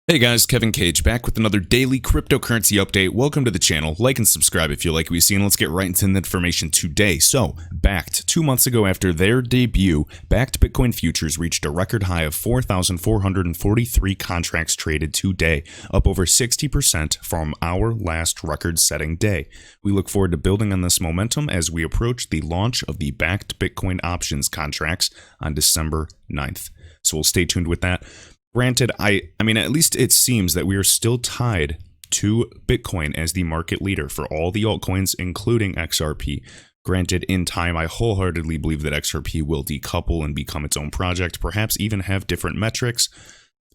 Hey guys, Kevin Cage back with another daily cryptocurrency update. Welcome to the channel. Like and subscribe if you like what you see, and let's get right into the information today. So, Bakkt, 2 months ago after their debut, Bakkt Bitcoin futures reached a record high of 4,443 contracts traded today, up over 60% from our last record-setting day. We look forward to building on this momentum as we approach the launch of the Bakkt Bitcoin options contracts on December 9th. So we'll stay tuned with that. Granted, I mean, at least it seems that we are still tied to Bitcoin as the market leader for all the altcoins, including XRP. Granted, in time, I wholeheartedly believe that XRP will decouple and become its own project, perhaps even have different metrics,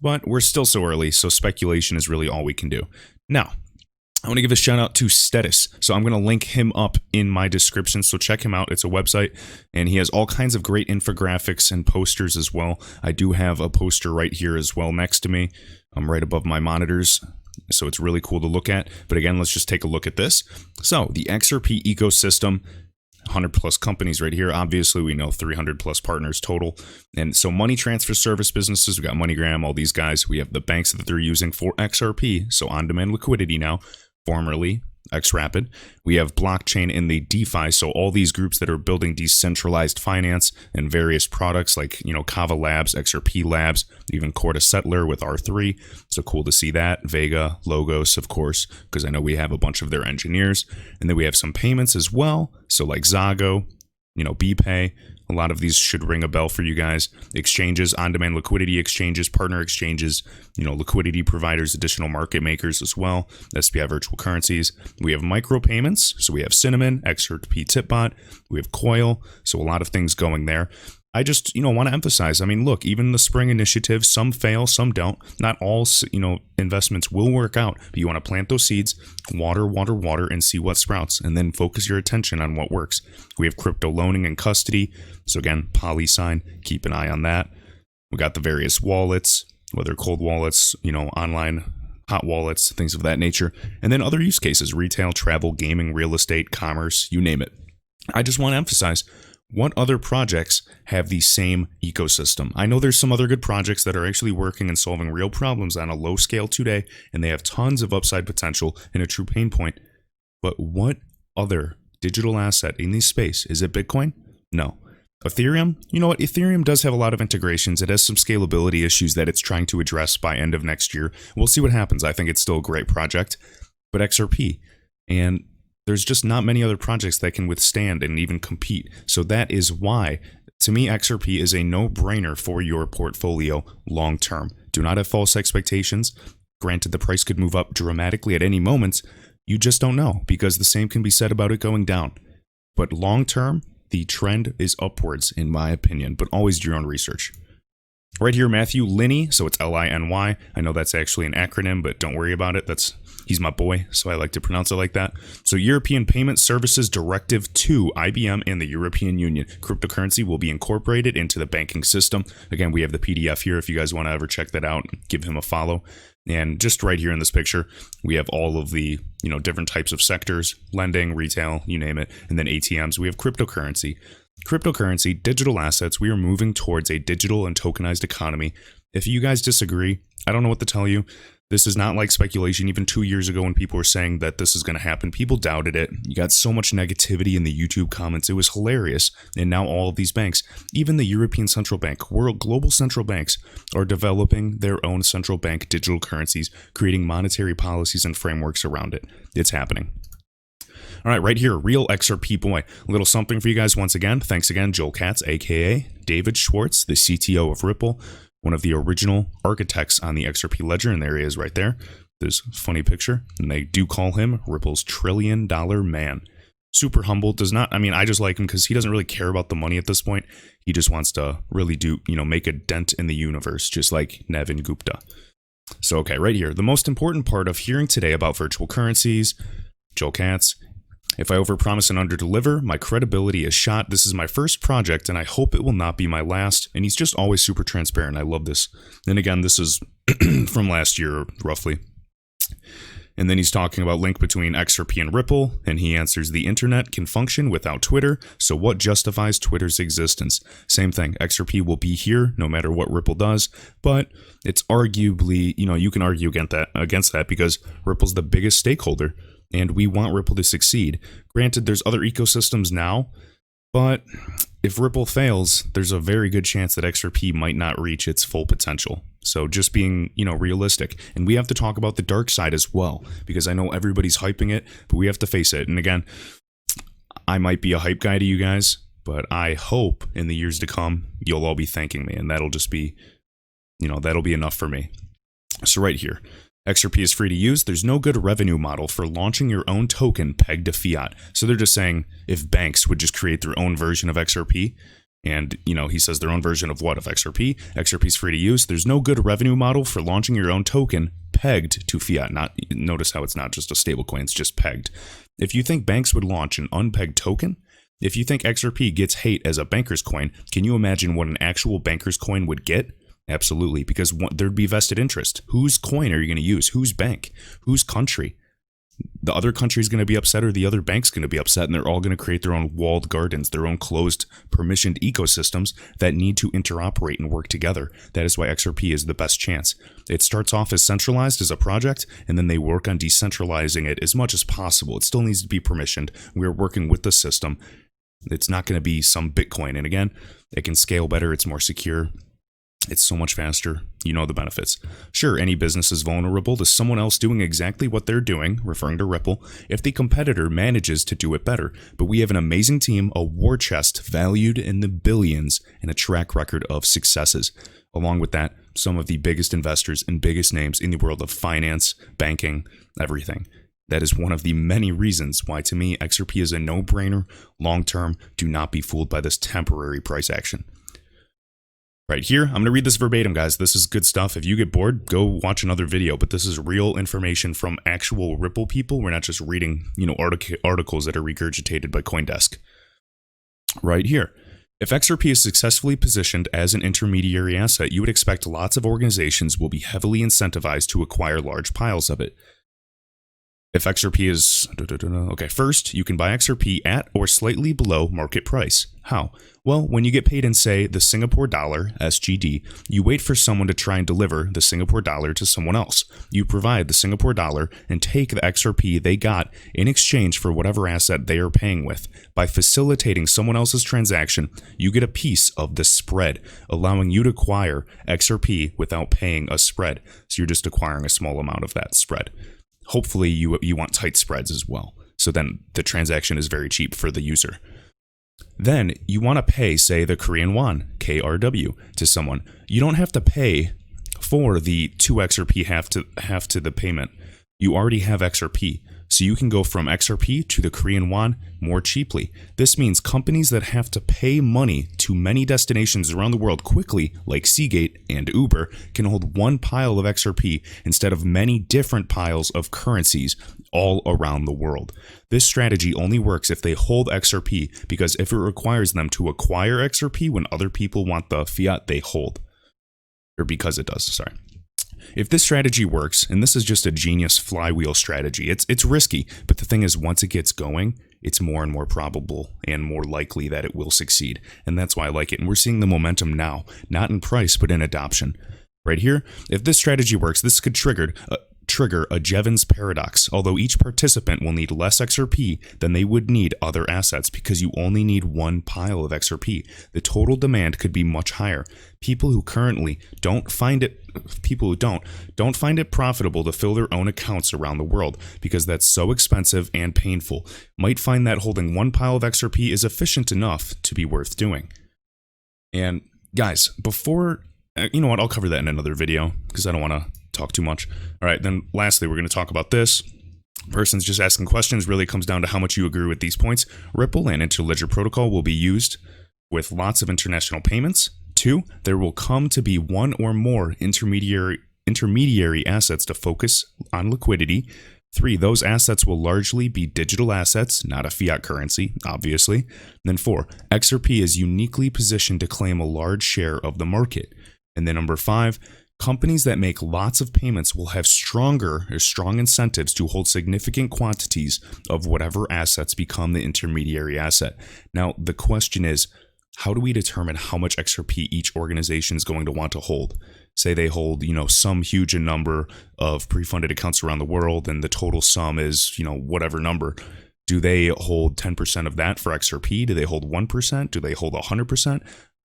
but we're still so early, so speculation is really all we can do. Now, I want to give a shout out to Stetis. So I'm going to link him up in my description. So check him out. It's a website and he has all kinds of great infographics and posters as well. I do have a poster right here as well next to me. I'm right above my monitors. So it's really cool to look at. But again, let's just take a look at this. So the XRP ecosystem, 100 plus companies right here. Obviously, we know 300 plus partners total. And so money transfer service businesses, we got MoneyGram, all these guys. We have the banks that they're using for XRP. So on-demand liquidity now. Formerly XRapid. We have blockchain in the DeFi, so all these groups that are building decentralized finance and various products like, Kava Labs, XRP Labs, even Corda Settler with R3. So cool to see that. Vega, Logos, of course, because I know we have a bunch of their engineers. And then we have some payments as well. So like Zago, BPay. A lot of these should ring a bell for you guys. Exchanges, on-demand liquidity exchanges, partner exchanges, liquidity providers, additional market makers as well. SPI virtual currencies. We have micropayments. So we have Cinnamon, XRPTipBot. We have Coil. So a lot of things going there. I just, want to emphasize, look, even the spring initiative, some fail, some don't. Not all, investments will work out, but you want to plant those seeds, water, and see what sprouts, and then focus your attention on what works. We have crypto loaning and custody. So again, PolySign, keep an eye on that. We got the various wallets, whether cold wallets, online hot wallets, things of that nature. And then other use cases, retail, travel, gaming, real estate, commerce, you name it. I just want to emphasize, what other projects have the same ecosystem? I know there's some other good projects that are actually working and solving real problems on a low scale today, and they have tons of upside potential and a true pain point. But what other digital asset in this space? Is it Bitcoin? No. Ethereum? You know what? Ethereum does have a lot of integrations. It has some scalability issues that it's trying to address by end of next year. We'll see what happens. I think it's still a great project. But XRP, and there's just not many other projects that can withstand and even compete. So that is why, to me, XRP is a no-brainer for your portfolio long-term. Do not have false expectations. Granted, the price could move up dramatically at any moment. You just don't know, because the same can be said about it going down. But long-term, the trend is upwards, in my opinion, but always do your own research. Right here, Matthew Linney, so it's L-I-N-Y. I know that's actually an acronym, but don't worry about it. He's my boy, so I like to pronounce it like that. So European Payment Services Directive 2, IBM and the European Union. Cryptocurrency will be incorporated into the banking system. Again, we have the PDF here if you guys want to ever check that out. Give him a follow. And just right here in this picture, we have all of the, different types of sectors, lending, retail, you name it, and then ATMs. We have cryptocurrency. Cryptocurrency, digital assets, we are moving towards a digital and tokenized economy. If you guys disagree, I don't know what to tell you. This is not like speculation. Even 2 years ago when people were saying that this is going to happen, people doubted it. You got so much negativity in the YouTube comments. It was hilarious. And now all of these banks, even the European Central Bank, global central banks, are developing their own central bank digital currencies, creating monetary policies and frameworks around it. It's happening. All right, right here, real XRP boy. A little something for you guys once again. Thanks again, Joel Katz, aka David Schwartz, the CTO of Ripple, one of the original architects on the XRP ledger, and there he is right there. This funny picture, and they do call him Ripple's $1 trillion man. Super humble, I just like him because he doesn't really care about the money at this point. He just wants to really make a dent in the universe, just like Nevin Gupta. So, okay, right here, the most important part of hearing today about virtual currencies, Joel Katz. If I overpromise and underdeliver, my credibility is shot. This is my first project, and I hope it will not be my last. And he's just always super transparent. I love this. And again, this is from last year, roughly. And then he's talking about link between XRP and Ripple, and he answers the internet can function without Twitter, so what justifies Twitter's existence? Same thing, XRP will be here no matter what Ripple does, but it's arguably, you can argue against that because Ripple's the biggest stakeholder, and we want Ripple to succeed. Granted, there's other ecosystems now, but if Ripple fails, there's a very good chance that XRP might not reach its full potential. So just being, realistic. And we have to talk about the dark side as well, because I know everybody's hyping it, but we have to face it. And again, I might be a hype guy to you guys, but I hope in the years to come, you'll all be thanking me, and that'll just be, that'll be enough for me. So right here, XRP is free to use. There's no good revenue model for launching your own token pegged to fiat. So they're just saying if banks would just create their own version of XRP, and, he says their own version of what? Of XRP? XRP is free to use. There's no good revenue model for launching your own token pegged to fiat. Notice how it's not just a stable coin, it's just pegged. If you think banks would launch an unpegged token, if you think XRP gets hate as a banker's coin, can you imagine what an actual banker's coin would get? Absolutely, because there'd be vested interest. Whose coin are you going to use? Whose bank? Whose country? The other country's going to be upset, or the other bank's going to be upset, and they're all going to create their own walled gardens, their own closed, permissioned ecosystems that need to interoperate and work together. That is why XRP is the best chance. It starts off as centralized as a project, and then they work on decentralizing it as much as possible. It still needs to be permissioned. We're working with the system. It's not going to be some Bitcoin. And again, it can scale better. It's more secure. It's so much faster. The benefits. Sure, any business is vulnerable to someone else doing exactly what they're doing, referring to Ripple, if the competitor manages to do it better. But we have an amazing team, a war chest valued in the billions, and a track record of successes. Along with that, some of the biggest investors and biggest names in the world of finance, banking, everything. That is one of the many reasons why, to me, XRP is a no-brainer. Long-term, do not be fooled by this temporary price action. Right here, I'm going to read this verbatim, guys. This is good stuff. If you get bored, go watch another video, but this is real information from actual Ripple people. We're not just reading, articles that are regurgitated by CoinDesk. Right here. If XRP is successfully positioned as an intermediary asset, you would expect lots of organizations will be heavily incentivized to acquire large piles of it. If XRP is... Okay, first, you can buy XRP at or slightly below market price. How? Well, when you get paid in, say, the Singapore dollar, SGD, you wait for someone to try and deliver the Singapore dollar to someone else. You provide the Singapore dollar and take the XRP they got in exchange for whatever asset they are paying with. By facilitating someone else's transaction, you get a piece of the spread, allowing you to acquire XRP without paying a spread. So you're just acquiring a small amount of that spread. Hopefully you want tight spreads as well. So then the transaction is very cheap for the user. Then you want to pay, say, the Korean won, KRW, to someone. You don't have to pay for the 2 XRP half to the payment. You already have XRP. So you can go from XRP to the Korean won more cheaply. This means companies that have to pay money to many destinations around the world quickly, like Seagate and Uber, can hold one pile of XRP instead of many different piles of currencies all around the world. This strategy only works if they hold XRP, because if it requires them to acquire XRP when other people want the fiat they hold. Or because it does, sorry. If this strategy works, and this is just a genius flywheel strategy, it's risky, but the thing is, once it gets going, it's more and more probable and more likely that it will succeed. And that's why I like it. And we're seeing the momentum now, not in price, but in adoption. Right here, if this strategy works, this could trigger a Jevons paradox, although each participant will need less XRP than they would need other assets because you only need one pile of XRP. The total demand could be much higher. People who currently don't find it profitable to fill their own accounts around the world because that's so expensive and painful might find that holding one pile of XRP is efficient enough to be worth doing. And guys, before, you know what, I'll cover that in another video because I don't want to talk too much. All right, then lastly, we're going to talk about this. Person's just asking questions. Really comes down to how much you agree with these points. Ripple and Interledger Protocol will be used with lots of international payments. 2, there will come to be one or more intermediary assets to focus on liquidity. 3, those assets will largely be digital assets, not a fiat currency, obviously. And then 4, XRP is uniquely positioned to claim a large share of the market. And then number 5, Companies that make lots of payments will have strong incentives to hold significant quantities of whatever assets become the intermediary asset. Now, the question is, how do we determine how much XRP each organization is going to want to hold? Say they hold, some huge number of pre-funded accounts around the world, and the total sum is, whatever number. Do they hold 10% of that for XRP? Do they hold 1%? Do they hold 100%?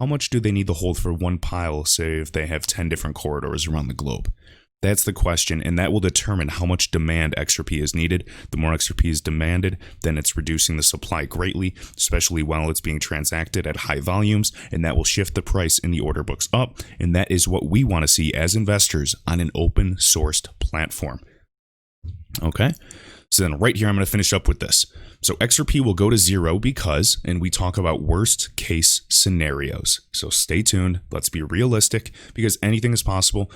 How much do they need to hold for one pile, say if they have 10 different corridors around the globe? That's the question, and that will determine how much demand XRP is needed. The more XRP is demanded, then it's reducing the supply greatly, especially while it's being transacted at high volumes, and that will shift the price in the order books up, and that is what we want to see as investors on an open-sourced platform. Okay? So then right here, I'm going to finish up with this. So XRP will go to zero because, and we talk about worst case scenarios. So stay tuned. Let's be realistic because anything is possible.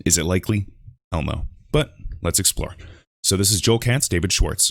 Is it likely? Hell no. But let's explore. So this is Joel Katz, David Schwartz.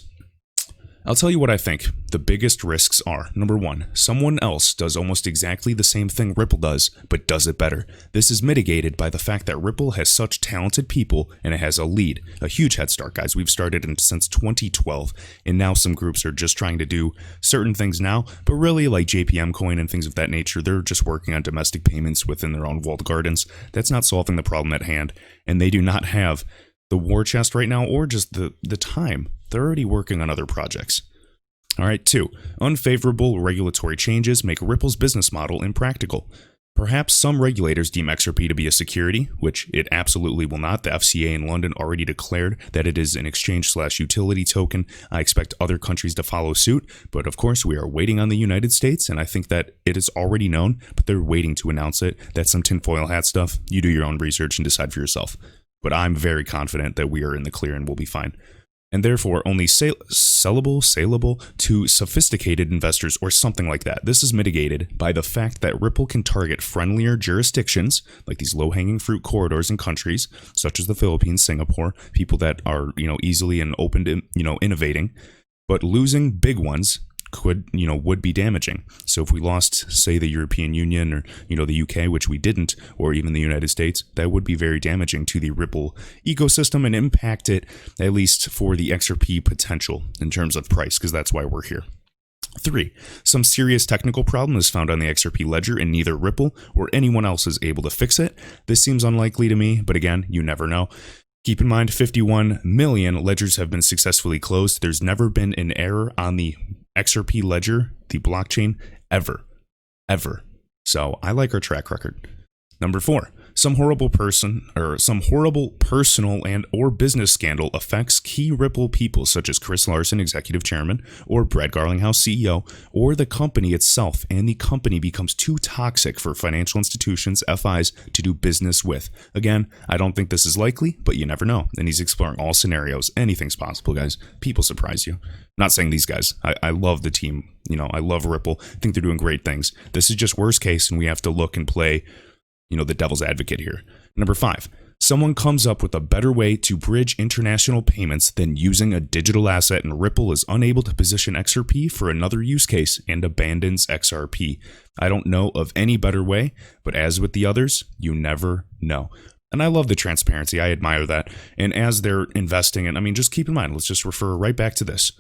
I'll tell you what I think the biggest risks are. Number one, someone else does almost exactly the same thing Ripple does, but does it better. This is mitigated by the fact that Ripple has such talented people and it has a lead, a huge head start, guys. We've started since 2012, and now some groups are just trying to do certain things now, but really like JPM Coin and things of that nature, they're just working on domestic payments within their own walled gardens. That's not solving the problem at hand, and they do not have the war chest right now or just the time. They're already working on other projects. All right, 2. Unfavorable regulatory changes make Ripple's business model impractical. Perhaps some regulators deem XRP to be a security, which it absolutely will not. The FCA in London already declared that it is an exchange/utility token. I expect other countries to follow suit, but of course we are waiting on the United States, and I think that it is already known, but they're waiting to announce it. That's some tinfoil hat stuff. You do your own research and decide for yourself. But I'm very confident that we are in the clear and we'll be fine. And therefore only saleable to sophisticated investors or something like that. This is mitigated by the fact that Ripple can target friendlier jurisdictions, like these low-hanging fruit corridors in countries such as the Philippines, Singapore, people that are, easily and open to, innovating, but losing big ones would be damaging. So if we lost, say, the European Union or, the UK, which we didn't, or even the United States, that would be very damaging to the Ripple ecosystem and impact it, at least for the XRP potential in terms of price, because that's why we're here. 3. Some serious technical problem is found on the XRP ledger and neither Ripple or anyone else is able to fix it. This seems unlikely to me, but again, you never know. Keep in mind, 51 million ledgers have been successfully closed. There's never been an error on the XRP ledger, the blockchain, ever. So I like our track record. Number 4, some horrible personal and or business scandal affects key Ripple people such as Chris Larsen, executive chairman, or Brad Garlinghouse, CEO, or the company itself, and the company becomes too toxic for financial institutions, FIs, to do business with. Again, I don't think this is likely, but you never know. And he's exploring all scenarios. Anything's possible, guys. People surprise you. I'm not saying these guys. I love the team. I love Ripple. I think they're doing great things. This is just worst case, and we have to look and play the devil's advocate here. Number 5, someone comes up with a better way to bridge international payments than using a digital asset, and Ripple is unable to position XRP for another use case and abandons XRP. I don't know of any better way, but as with the others, you never know. And I love the transparency. I admire that. And as they're investing, and just keep in mind, let's just refer right back to this.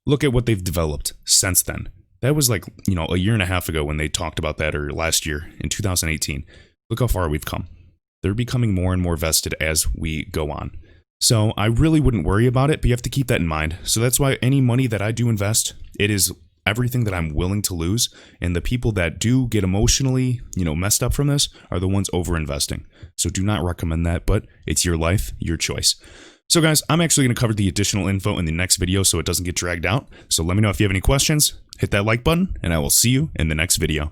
Look at what they've developed since then. That was like, a year and a half ago when they talked about that, or last year in 2018. Look how far we've come. They're becoming more and more vested as we go on. So I really wouldn't worry about it, but you have to keep that in mind. So that's why any money that I do invest, it is everything that I'm willing to lose. And the people that do get emotionally, messed up from this are the ones over investing. So do not recommend that, but it's your life, your choice. So guys, I'm actually going to cover the additional info in the next video so it doesn't get dragged out. So let me know if you have any questions, hit that like button, and I will see you in the next video.